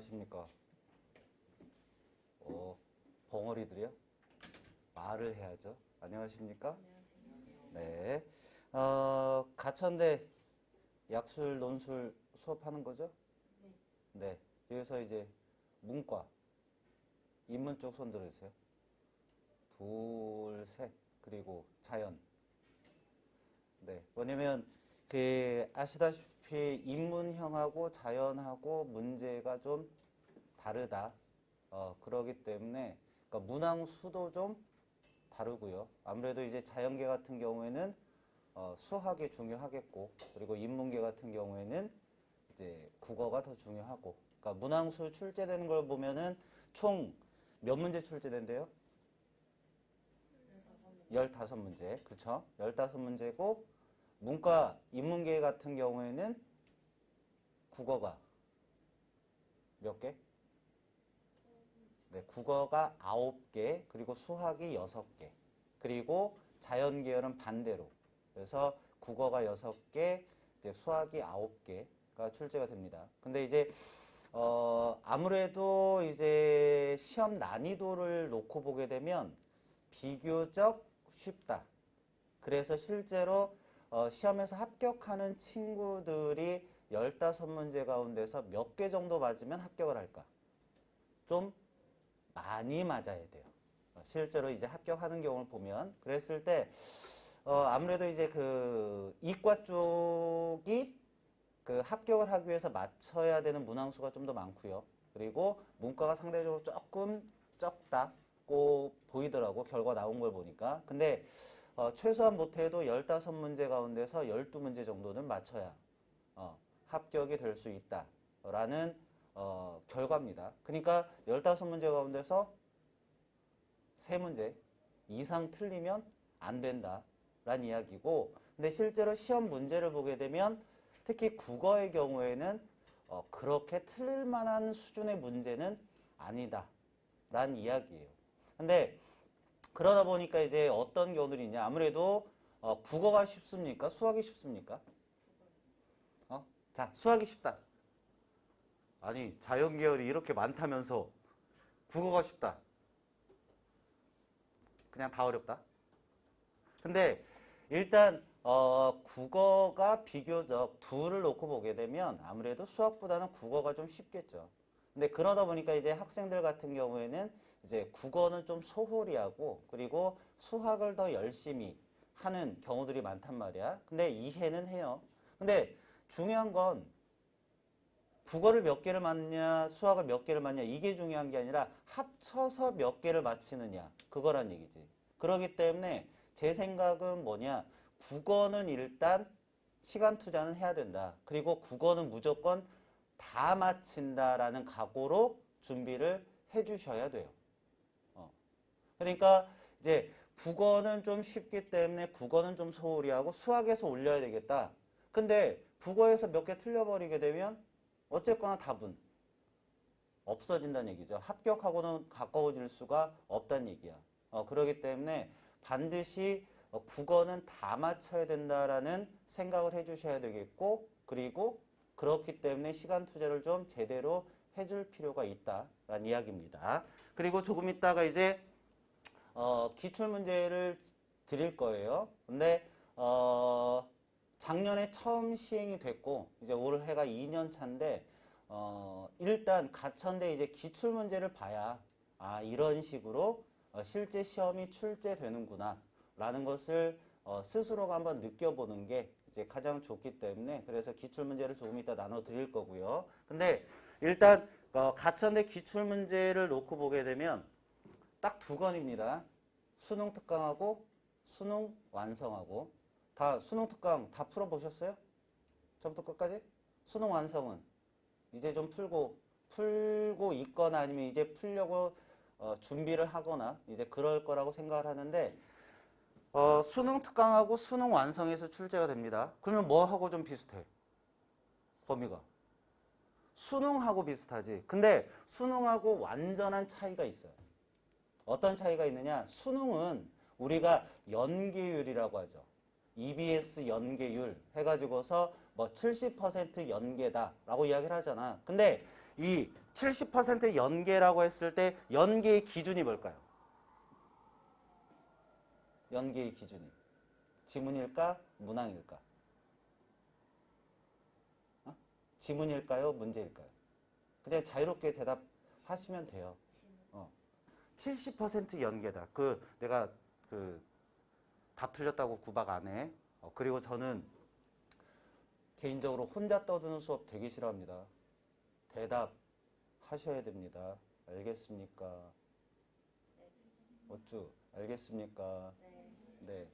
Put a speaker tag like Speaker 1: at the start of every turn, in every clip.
Speaker 1: 안녕하십니까. 벙어리들이요? 말을 해야죠. 안녕하십니까? 네. 가천대 약술, 논술 수업하는 거죠? 네. 여기서 이제 문과, 인문 쪽 손 들어주세요. 둘, 셋. 그리고 자연. 네. 뭐냐면, 아시다시피 인문형하고 자연하고 문제가 좀 다르다. 그러기 때문에, 그러니까 문항수도 좀 다르고요. 아무래도 이제 자연계 같은 경우에는 수학이 중요하겠고, 그리고 인문계 같은 경우에는 이제 국어가 더 중요하고, 그러니까 문항수 출제되는 걸 보면은 총 몇 문제 출제된대요? 15문제. 그쵸? 15문제고, 문과, 인문계 같은 경우에는 국어가 몇 개? 네, 국어가 9개, 그리고 수학이 6개, 그리고 자연계열은 반대로. 그래서 국어가 6개, 이제 수학이 9개가 출제가 됩니다. 근데 이제, 아무래도 이제 시험 난이도를 놓고 보게 되면 비교적 쉽다. 그래서 실제로 시험에서 합격하는 친구들이 15문제 가운데서 몇 개 정도 맞으면 합격을 할까? 좀 많이 맞아야 돼요. 실제로 이제 합격하는 경우를 보면 그랬을 때 아무래도 이제 그 이과 쪽이 그 합격을 하기 위해서 맞춰야 되는 문항수가 좀 더 많고요. 그리고 문과가 상대적으로 조금 적다고 보이더라고. 결과 나온 걸 보니까. 근데 최소한 못해도 15문제 가운데서 12문제 정도는 맞춰야 합격이 될 수 있다라는 결과입니다. 그러니까 15문제 가운데서 3문제 이상 틀리면 안 된다라는 이야기고, 근데 실제로 시험 문제를 보게 되면 특히 국어의 경우에는 그렇게 틀릴 만한 수준의 문제는 아니다라는 이야기예요. 근데 그러다 보니까 이제 어떤 경우들이 있냐? 아무래도 국어가 쉽습니까? 수학이 쉽습니까? 자, 수학이 쉽다. 아니, 자연계열이 이렇게 많다면서 국어가 쉽다. 그냥 다 어렵다. 근데 일단 국어가 비교적 둘을 놓고 보게 되면 아무래도 수학보다는 국어가 좀 쉽겠죠. 근데 그러다 보니까 이제 학생들 같은 경우에는 이제 국어는 좀 소홀히 하고, 그리고 수학을 더 열심히 하는 경우들이 많단 말이야. 근데 이해는 해요. 근데 중요한 건 국어를 몇 개를 맞냐, 수학을 몇 개를 맞냐, 이게 중요한 게 아니라 합쳐서 몇 개를 맞히느냐, 그거란 얘기지. 그렇기 때문에 제 생각은 뭐냐, 국어는 일단 시간 투자는 해야 된다. 그리고 국어는 무조건 다 마친다라는 각오로 준비를 해 주셔야 돼요. 그러니까 이제 국어는 좀 쉽기 때문에 국어는 좀 소홀히 하고 수학에서 올려야 되겠다. 근데 국어에서 몇 개 틀려버리게 되면 어쨌거나 답은 없어진다는 얘기죠. 합격하고는 가까워질 수가 없다는 얘기야. 그렇기 때문에 반드시 국어는 다 맞춰야 된다라는 생각을 해주셔야 되겠고, 그리고 그렇기 때문에 시간 투자를 좀 제대로 해줄 필요가 있다라는 이야기입니다. 그리고 조금 있다가 이제 기출문제를 드릴 거예요. 근데 작년에 처음 시행이 됐고 이제 올해가 2년 차인데 일단 가천대 이제 기출문제를 봐야 이런 식으로 실제 시험이 출제되는구나 라는 것을 스스로가 한번 느껴보는 게 이제 가장 좋기 때문에, 그래서 기출문제를 조금 이따 나눠 드릴 거고요. 근데 일단 가천대 기출문제를 놓고 보게 되면 딱 두 건입니다. 수능 특강하고 수능 완성하고. 다 수능 특강 다 풀어보셨어요? 처음부터 끝까지? 수능 완성은 이제 좀 풀고 있거나 아니면 이제 풀려고 준비를 하거나 이제 그럴 거라고 생각을 하는데, 수능 특강하고 수능 완성에서 출제가 됩니다. 그러면 뭐하고 좀 비슷해? 범위가. 수능하고 비슷하지. 근데 수능하고 완전한 차이가 있어요. 어떤 차이가 있느냐? 수능은 우리가 연계율이라고 하죠. EBS 연계율 해가지고서 뭐 70% 연계다라고 이야기를 하잖아. 근데 이 70% 연계라고 했을 때 연계의 기준이 뭘까요? 연계의 기준이 지문일까? 문항일까? 지문일까요? 문제일까요? 그냥 자유롭게 대답하시면 돼요. 70% 연계다. 내가 답 틀렸다고 구박 안 해. 그리고 저는 개인적으로 혼자 떠드는 수업 되게 싫어합니다. 대답하셔야 됩니다. 알겠습니까? 어쭈? 알겠습니까? 네.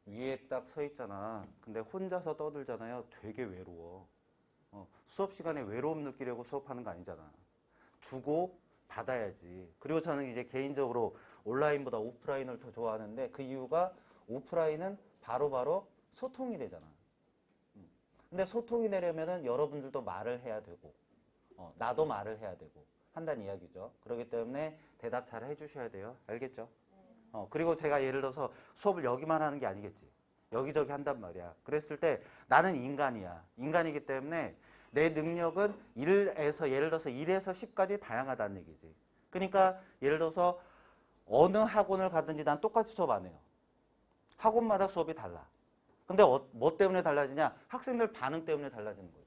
Speaker 1: 위에 딱 서 있잖아. 근데 혼자서 떠들잖아요. 되게 외로워. 수업 시간에 외로움 느끼려고 수업하는 거 아니잖아. 주고 받아야지. 그리고 저는 이제 개인적으로 온라인보다 오프라인을 더 좋아하는데 그 이유가 오프라인은 바로바로 소통이 되잖아. 근데 소통이 되려면은 여러분들도 말을 해야 되고, 나도 말을 해야 되고 한다는 이야기죠. 그렇기 때문에 대답 잘 해주셔야 돼요. 알겠죠? 그리고 제가 예를 들어서 수업을 여기만 하는 게 아니겠지. 여기저기 한단 말이야. 그랬을 때 나는 인간이야. 인간이기 때문에 내 능력은 1에서 예를 들어서 1에서 10까지 다양하다는 얘기지. 그러니까 예를 들어서 어느 학원을 가든지 난 똑같이 수업 안 해요. 학원마다 수업이 달라. 근데 뭐 때문에 달라지냐? 학생들 반응 때문에 달라지는 거죠.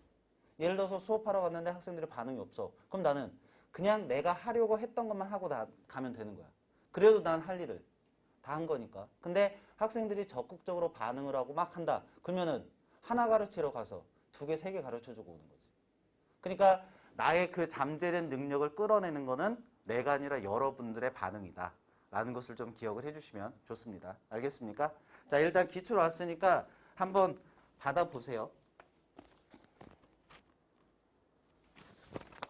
Speaker 1: 예를 들어서 수업하러 갔는데 학생들이 반응이 없어. 그럼 나는 그냥 내가 하려고 했던 것만 하고 가면 되는 거야. 그래도 난 할 일을 다 한 거니까. 근데 학생들이 적극적으로 반응을 하고 막 한다. 그러면은 하나 가르치러 가서 2개, 3개 가르쳐주고 오는 거지. 그러니까 나의 그 잠재된 능력을 끌어내는 거는 내가 아니라 여러분들의 반응이다. 라는 것을 좀 기억을 해주시면 좋습니다. 알겠습니까? 자, 일단 기출 왔으니까 한번 받아보세요.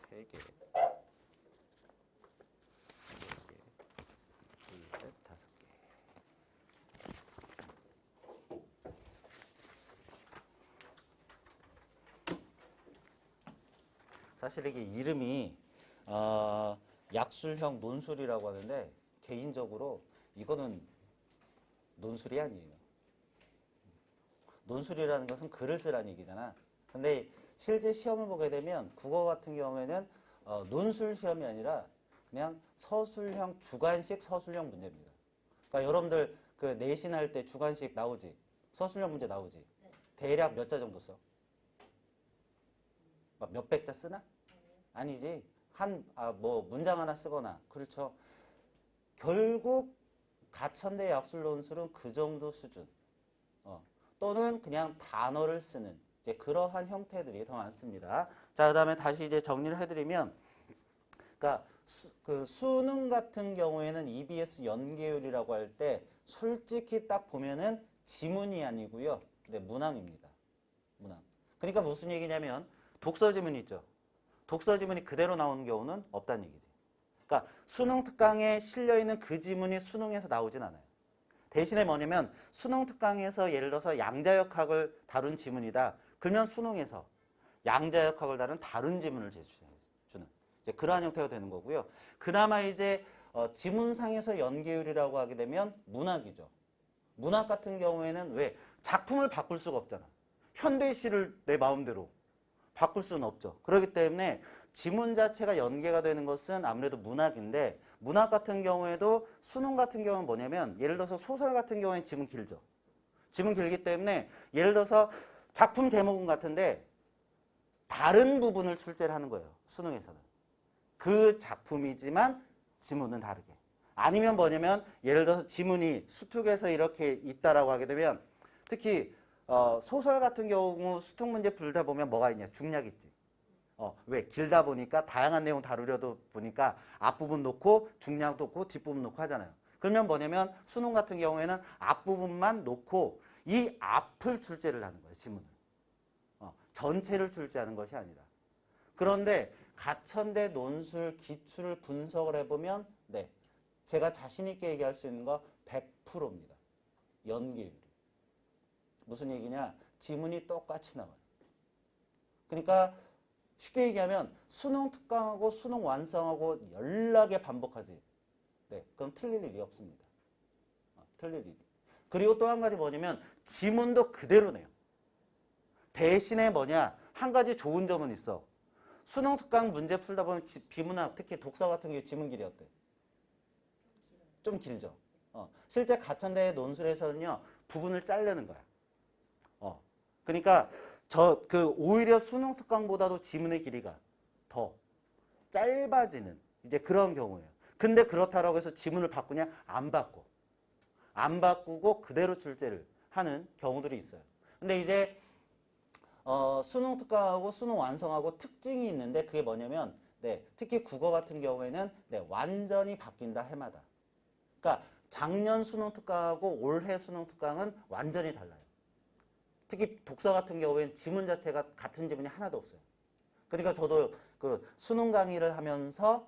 Speaker 1: 3개. 4개. 2, 3, 5개. 사실 이게 이름이 약술형 논술이라고 하는데 개인적으로 이거는 논술이 아니에요. 논술이라는 것은 글을 쓰라는 얘기잖아. 근데 실제 시험을 보게 되면 국어 같은 경우에는 논술 시험이 아니라 그냥 서술형 주관식 서술형 문제입니다. 그러니까 여러분들 그 내신할 때 주관식 나오지? 서술형 문제 나오지? 네. 대략 몇 자 정도 써? 막 몇백 자 쓰나? 아니지. 뭐 문장 하나 쓰거나. 그렇죠. 결국 가천대 약술 논술은 그 정도 수준. 또는 그냥 단어를 쓰는 이제 그러한 형태들이 더 많습니다. 자, 그다음에 다시 이제 정리를 해드리면, 그러니까 그 수능 같은 경우에는 EBS 연계율이라고 할 때 솔직히 딱 보면은 지문이 아니고요, 네, 문항입니다. 문항. 그러니까 무슨 얘기냐면 독서 지문 있죠. 독서 지문이 그대로 나오는 경우는 없다는 얘기지. 그러니까 수능 특강에 실려 있는 그 지문이 수능에서 나오진 않아요. 대신에 뭐냐면 수능 특강에서 예를 들어서 양자역학을 다룬 지문이다. 그러면 수능에서 양자역학을 다룬 다른 지문을 제출해주는 이제 그러한 형태가 되는 거고요. 그나마 이제 지문상에서 연계율이라고 하게 되면 문학이죠. 문학 같은 경우에는 왜 작품을 바꿀 수가 없잖아. 현대시를 내 마음대로 바꿀 수는 없죠. 그렇기 때문에 지문 자체가 연계가 되는 것은 아무래도 문학인데, 문학 같은 경우에도 수능 같은 경우는 뭐냐면 예를 들어서 소설 같은 경우에는 지문 길죠. 지문 길기 때문에 예를 들어서 작품 제목은 같은데 다른 부분을 출제를 하는 거예요. 수능에서는. 그 작품이지만 지문은 다르게. 아니면 뭐냐면 예를 들어서 지문이 수특에서 이렇게 있다라고 하게 되면, 특히 소설 같은 경우 수특 문제 풀다 보면 뭐가 있냐? 중략 있지. 왜? 길다 보니까 다양한 내용 다루려도 보니까 앞부분 놓고 중략 놓고 뒷부분 놓고 하잖아요. 그러면 뭐냐면 수능 같은 경우에는 앞부분만 놓고 이 앞을 출제를 하는 거예요. 지문을. 전체를 출제하는 것이 아니라. 그런데 가천대 논술 기출을 분석을 해보면 네, 제가 자신 있게 얘기할 수 있는 거 100%입니다. 연계율이. 무슨 얘기냐? 지문이 똑같이 나와요. 그러니까 쉽게 얘기하면 수능 특강하고 수능 완성하고 연락에 반복하지. 네, 그럼 틀릴 일이 없습니다. 틀릴 일이. 그리고 또 한 가지 뭐냐면 지문도 그대로 내요. 대신에 뭐냐? 한 가지 좋은 점은 있어. 수능 특강 문제 풀다 보면 비문학, 특히 독서 같은 경우 지문 길이 어때? 좀 길죠. 실제 가천대 논술에서는요, 부분을 자르는 거야. 그러니까 오히려 수능 특강보다도 지문의 길이가 더 짧아지는 이제 그런 경우예요. 근데 그렇다고 해서 지문을 바꾸냐? 안 바꿔. 안 바꾸고 그대로 출제를 하는 경우들이 있어요. 근데 이제 수능 특강하고 수능 완성하고 특징이 있는데 그게 뭐냐면 특히 국어 같은 경우에는 완전히 바뀐다 해마다. 그러니까 작년 수능 특강하고 올해 수능 특강은 완전히 달라요. 특히 독서 같은 경우에는 지문 자체가 같은 지문이 하나도 없어요. 그러니까 저도 그 수능 강의를 하면서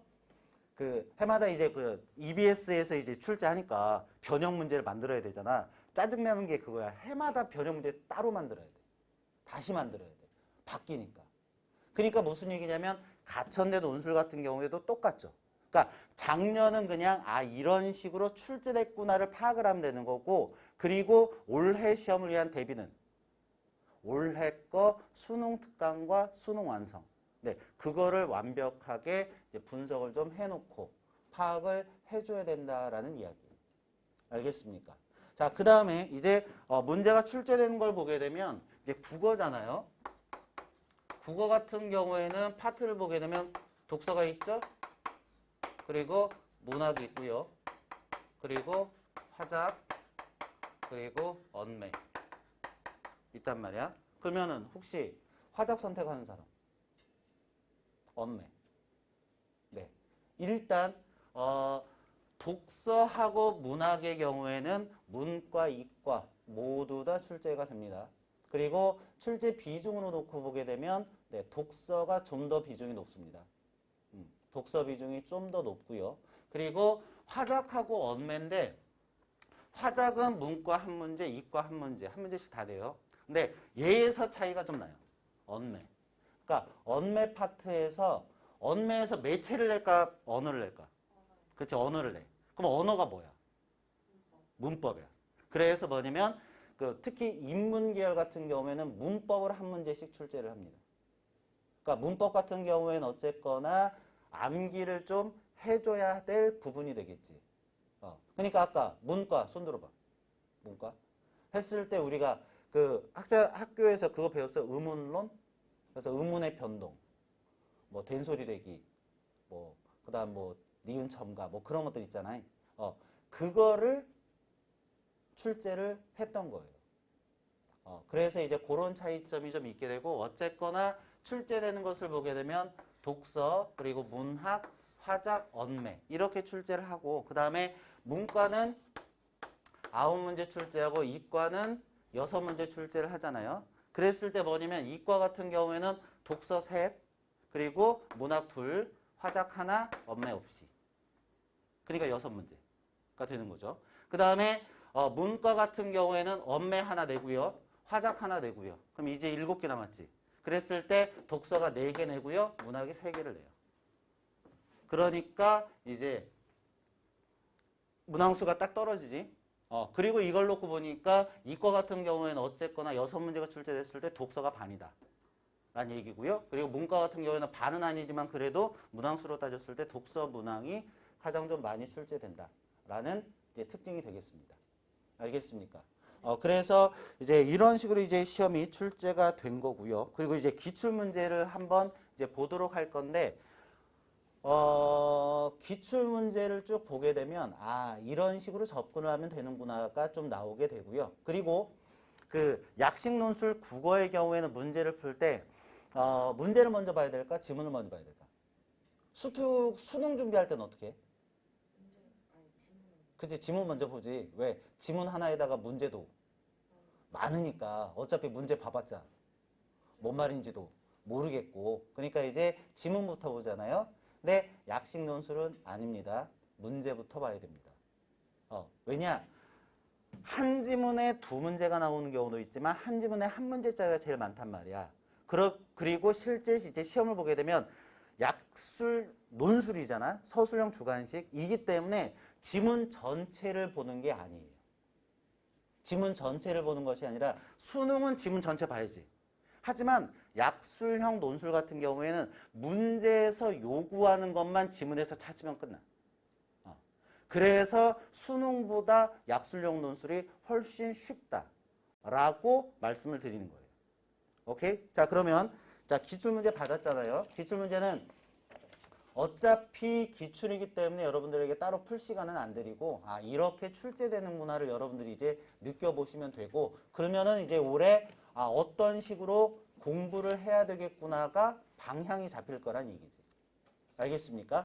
Speaker 1: 그 해마다 이제 그 EBS에서 이제 출제하니까 변형 문제를 만들어야 되잖아. 짜증나는 게 그거야. 해마다 변형 문제 따로 만들어야 돼. 다시 만들어야 돼. 바뀌니까. 그러니까 무슨 얘기냐면 가천대 논술 같은 경우에도 똑같죠. 그러니까 작년은 그냥 이런 식으로 출제됐구나를 파악을 하면 되는 거고, 그리고 올해 시험을 위한 대비는 올해 거 수능 특강과 수능 완성. 그거를 완벽하게 이제 분석을 좀 해놓고 파악을 해줘야 된다라는 이야기. 알겠습니까? 자, 그 다음에 이제 문제가 출제되는 걸 보게 되면 이제 국어잖아요. 국어 같은 경우에는 파트를 보게 되면 독서가 있죠? 그리고 문학이 있고요. 그리고 화작, 그리고 언매 있단 말이야. 그러면은 혹시 화작 선택하는 사람? 언매. 네. 일단 독서하고 문학의 경우에는 문과, 이과 모두 다 출제가 됩니다. 그리고 출제 비중으로 놓고 보게 되면 독서가 좀 더 비중이 높습니다. 독서 비중이 좀 더 높고요. 그리고 화작하고 언매인데 화작은 문과 한 문제, 이과 한 문제, 한 문제씩 다 돼요. 근데 얘에서 차이가 좀 나요. 언매. 그러니까 언매 파트에서 언매에서 매체를 낼까 언어를 낼까? 그렇지, 언어를 내. 그럼 언어가 뭐야? 문법이야. 그래서 뭐냐면 특히 인문 계열 같은 경우에는 문법을 한 문제씩 출제를 합니다. 그러니까 문법 같은 경우에는 어쨌거나 암기를 좀 해줘야 될 부분이 되겠지. 그러니까 아까 문과 손 들어봐. 문과 했을 때 우리가 학교에서 그거 배웠어요. 의문론. 그래서 의문의 변동, 뭐 된소리 대기, 뭐 그다음 뭐 니은 첨가, 뭐 그런 것들 있잖아요. 그거를 출제를 했던 거예요. 그래서 이제 그런 차이점이 좀 있게 되고, 어쨌거나 출제되는 것을 보게 되면 독서, 그리고 문학, 화작, 언매 이렇게 출제를 하고, 그 다음에 문과는 9문제 출제하고 이과는 6문제 출제를 하잖아요. 그랬을 때 뭐냐면 이과 같은 경우에는 독서 셋, 그리고 문학 둘, 화작 하나, 언매 없이. 그러니까 6문제가 되는 거죠. 그 다음에 문과 같은 경우에는 언매 하나 내고요. 화작 하나 내고요. 그럼 이제 7개 남았지. 그랬을 때 독서가 4개 내고요. 문학이 3개를 내요. 그러니까 이제 문항수가 딱 떨어지지. 그리고 이걸 놓고 보니까 이과 같은 경우에는 어쨌거나 6문제가 출제됐을 때 독서가 반이다 라는 얘기고요. 그리고 문과 같은 경우에는 반은 아니지만 그래도 문항수로 따졌을 때 독서 문항이 가장 좀 많이 출제된다 라는 이제 특징이 되겠습니다. 알겠습니까? 그래서 이제 이런 식으로 이제 시험이 출제가 된 거고요. 그리고 이제 기출문제를 한번 이제 보도록 할 건데, 기출문제를 쭉 보게 되면 이런 식으로 접근을 하면 되는구나가 좀 나오게 되고요. 그리고 약식 논술 국어의 경우에는 문제를 풀 때 문제를 먼저 봐야 될까? 지문을 먼저 봐야 될까? 수능 준비할 때는 어떻게 해? 그치, 지문 먼저 보지. 왜? 지문 하나에다가 문제도 많으니까 어차피 문제 봐봤자 뭔 말인지도 모르겠고, 그러니까 이제 지문부터 보잖아요. 근데 약식 논술은 아닙니다. 문제부터 봐야 됩니다. 왜냐? 한 지문에 2문제가 나오는 경우도 있지만 한 지문에 1문제짜리가 제일 많단 말이야. 그리고 실제 이제 시험을 보게 되면 약술 논술이잖아. 서술형 주관식이기 때문에 지문 전체를 보는 게 아니에요. 지문 전체를 보는 것이 아니라 수능은 지문 전체 봐야지. 하지만 약술형 논술 같은 경우에는 문제에서 요구하는 것만 지문에서 찾으면 끝나. 그래서 수능보다 약술형 논술이 훨씬 쉽다라고 말씀을 드리는 거예요. 오케이? 자, 그러면 자, 기출문제 받았잖아요. 기출문제는 어차피 기출이기 때문에 여러분들에게 따로 풀 시간은 안 드리고 이렇게 출제되는구나를 여러분들이 이제 느껴보시면 되고 그러면은 이제 올해 어떤 식으로 공부를 해야 되겠구나가 방향이 잡힐 거란 얘기지. 알겠습니까?